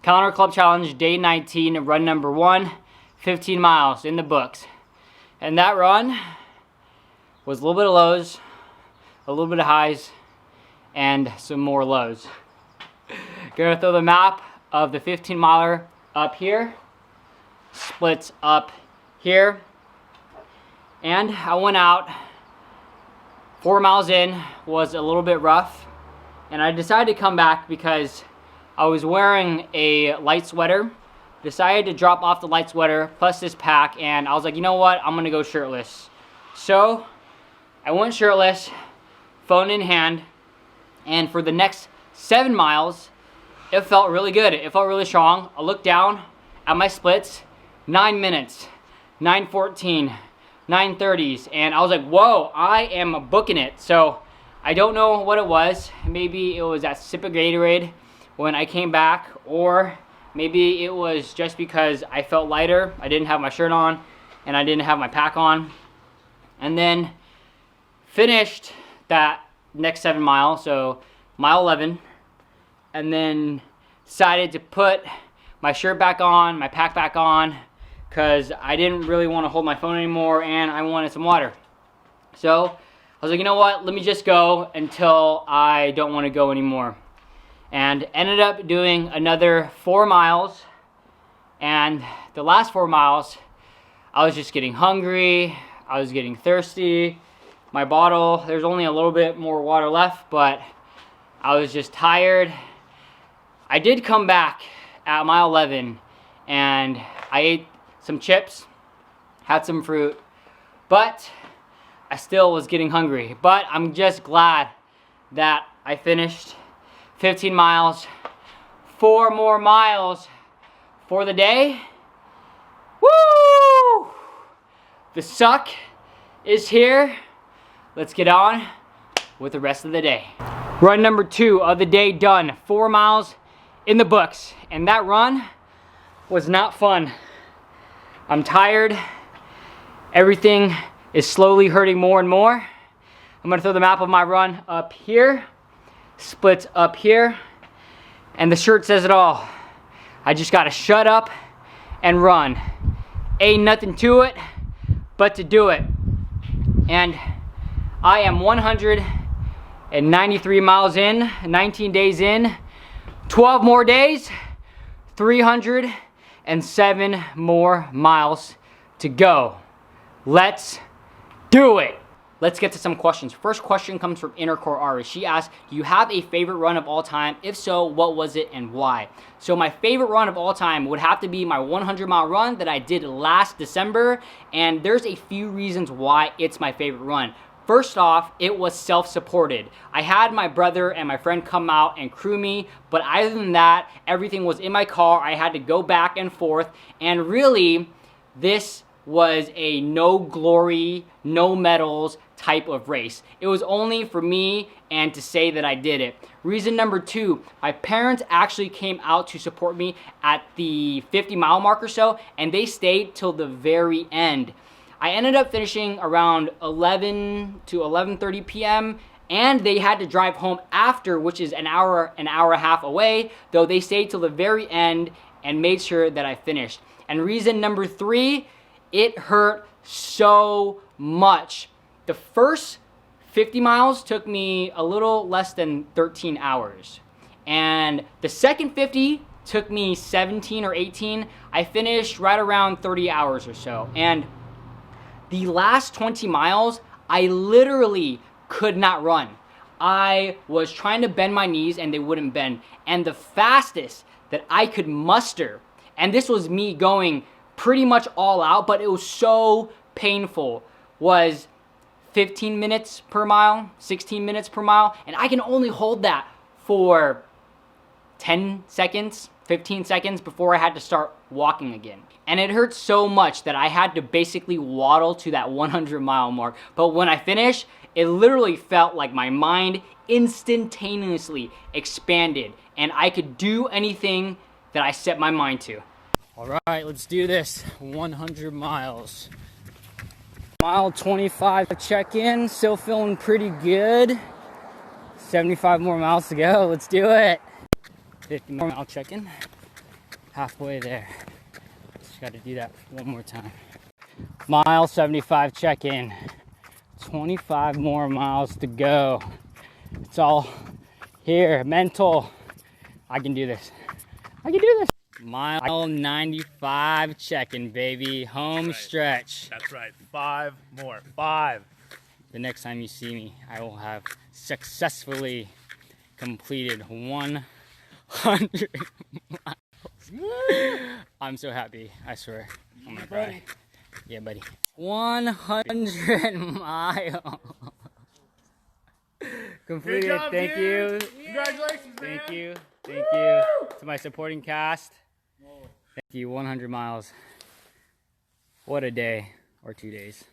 Calendar Club Challenge, day 19, run number 1, 15 miles in the books. And that run was a little bit of lows, a little bit of highs, and some more lows. Gonna throw the map of the 15 miler up here, splits up here, and I went out. 4 miles in was a little bit rough, and I decided to come back because I was wearing a light sweater. Decided to drop off the light sweater plus this pack, and I was like, you know what, I'm gonna go shirtless. So I went shirtless, phone in hand, and for the next 7 miles, it felt really good. It felt really strong. I looked down at my splits, 9 minutes, 9:14, 9:30s, and I was like, whoa, I am booking it. So I don't know what it was. Maybe it was that sip of Gatorade when I came back, or maybe it was just because I felt lighter. I didn't have my shirt on and I didn't have my pack on. And then finished that next 7 miles, so mile 11, and then decided to put my shirt back on, my pack back on, because I didn't really want to hold my phone anymore and I wanted some water. So I was like, you know what, let me just go until I don't want to go anymore. And ended up doing another 4 miles, and the last 4 miles I was just getting hungry, I was getting thirsty. My bottle, there's only a little bit more water left, but I was just tired. I did come back at mile 11 and I ate some chips, had some fruit, but I still was getting hungry. But I'm just glad that I finished 15 miles, 4 more miles for the day. Woo! The suck is here. Let's get on with the rest of the day. Run number 2 of the day done. 4 miles in the books, and that run was not fun. I'm tired. Everything is slowly hurting more and more. I'm gonna throw the map of my run up here, splits up here, and the shirt says it all. I just gotta shut up and run. Ain't nothing to it but to do it. And I am 193 miles in, 19 days in, 12 more days, 307 more miles to go. Let's do it. Let's get to some questions. First question comes from Intercore Ari. She asked, do you have a favorite run of all time? If so, what was it and why? So my favorite run of all time would have to be my 100-mile run that I did last December, and there's a few reasons why it's my favorite run. First off, it was self-supported. I had my brother and my friend come out and crew me, but other than that, everything was in my car. I had to go back and forth, and really, this was a no glory, no medals type of race. It was only for me and to say that I did it. Reason number 2, my parents actually came out to support me at the 50-mile mark or so, and they stayed till the very end. I ended up finishing around 11 to 11:30 p.m. and they had to drive home after, which is an hour and a half away, though they stayed till the very end and made sure that I finished. And reason number 3, it hurt so much. The first 50 miles took me a little less than 13 hours. And the second 50 took me 17 or 18. I finished right around 30 hours or so. And the last 20 miles, I literally could not run. I was trying to bend my knees and they wouldn't bend. And the fastest that I could muster, and this was me going pretty much all out, but it was so painful, was 15 minutes per mile, 16 minutes per mile, and I can only hold that for 10 seconds, 15 seconds before I had to start walking again. And it hurt so much that I had to basically waddle to that 100-mile mark. But when I finished, it literally felt like my mind instantaneously expanded and I could do anything that I set my mind to. All right, let's do this. 100 miles. Mile 25 check-in, still feeling pretty good. 75 more miles to go, let's do it. 50 more mile check-in. halfway there. Just got to do that one more time. Mile 75 check-in. 25 more miles to go. It's all here, mental. I can do this. I can do this. Mile 95 check-in, baby. Home stretch. That's right. 5 more. 5. The next time you see me, I will have successfully completed 100 miles. I'm so happy, I swear. I'm gonna cry. Yeah, buddy. 100 miles. Completed. Good job, Thank dude. you. Congratulations, man. Thank you. Thank you to my supporting cast. Thank you. 100 miles. What a day or 2 days.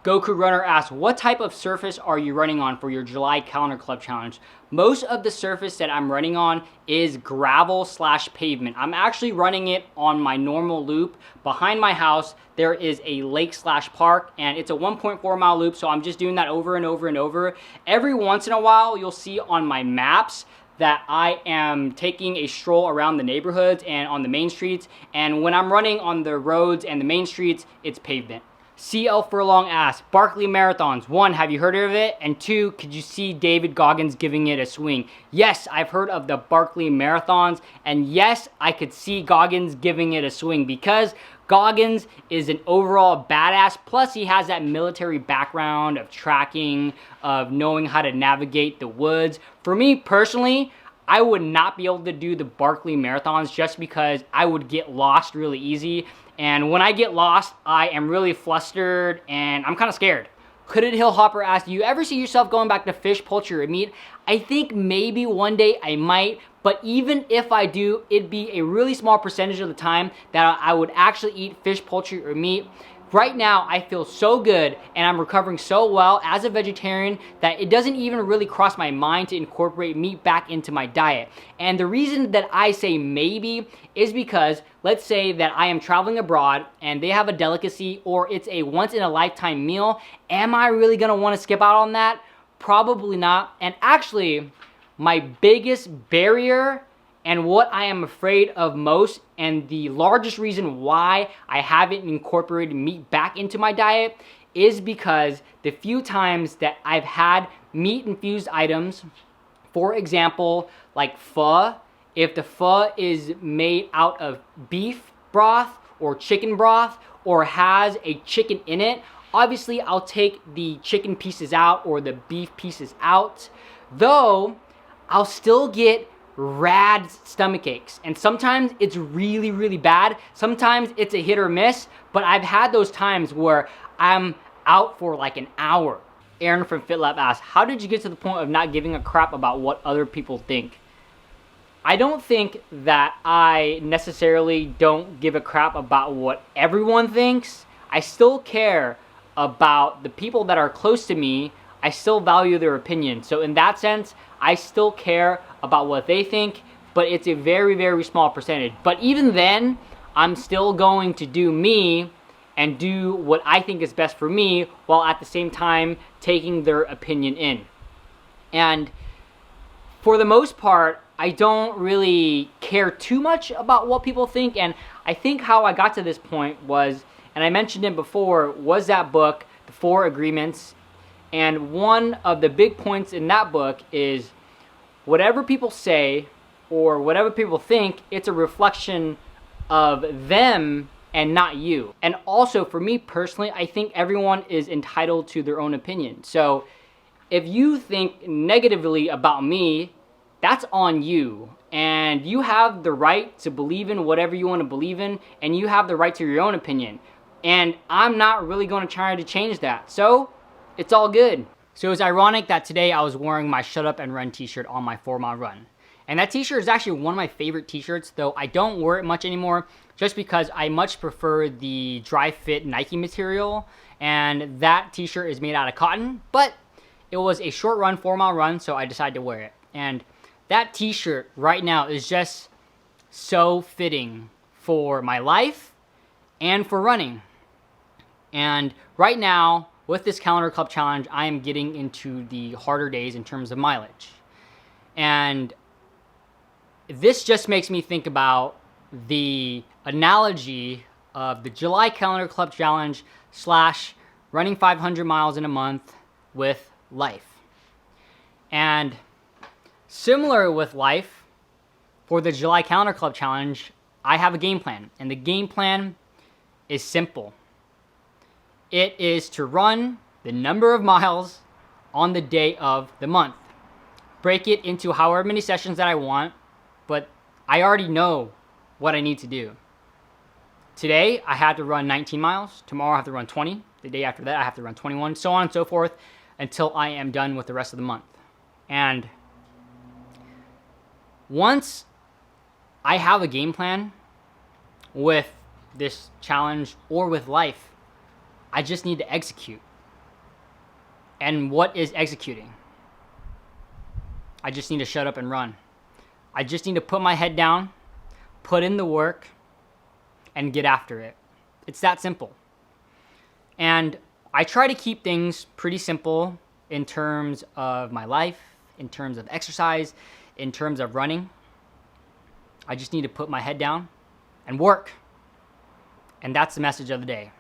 Goku Runner asks, what type of surface are you running on for your July Calendar Club Challenge? Most of the surface that I'm running on is gravel / pavement. I'm actually running it on my normal loop. Behind my house, there is a lake / park, and it's a 1.4 mile loop, so I'm just doing that over and over and over. Every once in a while, you'll see on my maps that I am taking a stroll around the neighborhoods and on the main streets, and when I'm running on the roads and the main streets, it's pavement. CL Furlong asks, Barkley Marathons, 1, have you heard of it? And 2, could you see David Goggins giving it a swing? Yes, I've heard of the Barkley Marathons, and yes, I could see Goggins giving it a swing because Goggins is an overall badass, plus he has that military background of tracking, of knowing how to navigate the woods. For me personally, I would not be able to do the Barkley Marathons just because I would get lost really easy. And when I get lost, I am really flustered and I'm kind of scared. Hooded Hill Hopper asked, do you ever see yourself going back to fish, poultry, or meat? I think maybe one day I might, but even if I do, it'd be a really small percentage of the time that I would actually eat fish, poultry, or meat. Right now, I feel so good and I'm recovering so well as a vegetarian that it doesn't even really cross my mind to incorporate meat back into my diet. And the reason that I say maybe is because let's say that I am traveling abroad and they have a delicacy or it's a once in a lifetime meal. Am I really gonna wanna skip out on that? Probably not. And actually, my biggest barrier and what I am afraid of most, and the largest reason why I haven't incorporated meat back into my diet, is because the few times that I've had meat-infused items, for example, like pho, if the pho is made out of beef broth or chicken broth or has a chicken in it, obviously I'll take the chicken pieces out or the beef pieces out, though I'll still get rad stomach aches, and sometimes it's really, really bad. Sometimes it's a hit or miss, but I've had those times where I'm out for like an hour. Aaron from FitLab asks, how did you get to the point of not giving a crap about what other people think? I don't think that I necessarily don't give a crap about what everyone thinks. I still care about the people that are close to me. I still value their opinion. So in that sense, I still care about what they think, but it's a very, very small percentage. But even then, I'm still going to do me and do what I think is best for me while at the same time taking their opinion in. And for the most part, I don't really care too much about what people think. And I think how I got to this point was, and I mentioned it before, was that book, The 4 Agreements. And one of the big points in that book is whatever people say or whatever people think, it's a reflection of them and not you. And also for me personally, I think everyone is entitled to their own opinion. So if you think negatively about me, that's on you. And you have the right to believe in whatever you want to believe in, and you have the right to your own opinion. And I'm not really going to try to change that. So it's all good. So it's ironic that today I was wearing my Shut Up and Run t-shirt on my 4-mile run. And that t-shirt is actually one of my favorite t-shirts, though I don't wear it much anymore just because I much prefer the dry fit Nike material. And that t-shirt is made out of cotton, but it was a short run, 4-mile run, so I decided to wear it. And that t-shirt right now is just so fitting for my life and for running. And right now, with this calendar club challenge, I am getting into the harder days in terms of mileage. And this just makes me think about the analogy of the July calendar club challenge / running 500 miles in a month with life. And similar with life, for the July calendar club challenge, I have a game plan. And the game plan is simple. It is to run the number of miles on the day of the month. Break it into however many sessions that I want, but I already know what I need to do. Today, I had to run 19 miles. Tomorrow, I have to run 20. The day after that, I have to run 21, so on and so forth, until I am done with the rest of the month. And once I have a game plan with this challenge or with life, I just need to execute. And what is executing? I just need to shut up and run. I just need to put my head down, put in the work, and get after it. It's that simple. And I try to keep things pretty simple in terms of my life, in terms of exercise, in terms of running. I just need to put my head down and work. And that's the message of the day.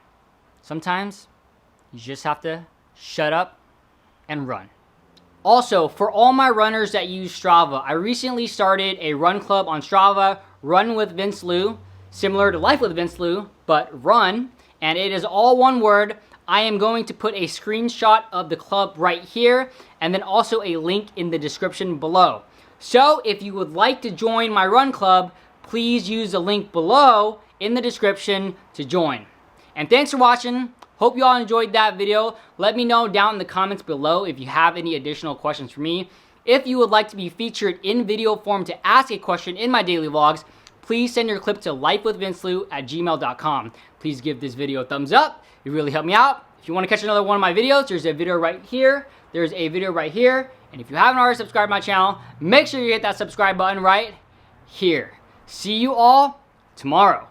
Sometimes you just have to shut up and run. Also, for all my runners that use Strava, I recently started a run club on Strava, RunWithVinceLuu, similar to Life with Vince Lou, but run, and it is all one word. I am going to put a screenshot of the club right here, and then also a link in the description below. So if you would like to join my run club, please use the link below in the description to join. And thanks for watching. Hope you all enjoyed that video. Let me know down in the comments below if you have any additional questions for me. If you would like to be featured in video form to ask a question in my daily vlogs, please send your clip to lifewithvinceluu@gmail.com. Please give this video a thumbs up. It really helped me out. If you want to catch another one of my videos, there's a video right here. There's a video right here. And if you haven't already subscribed to my channel, make sure you hit that subscribe button right here. See you all tomorrow.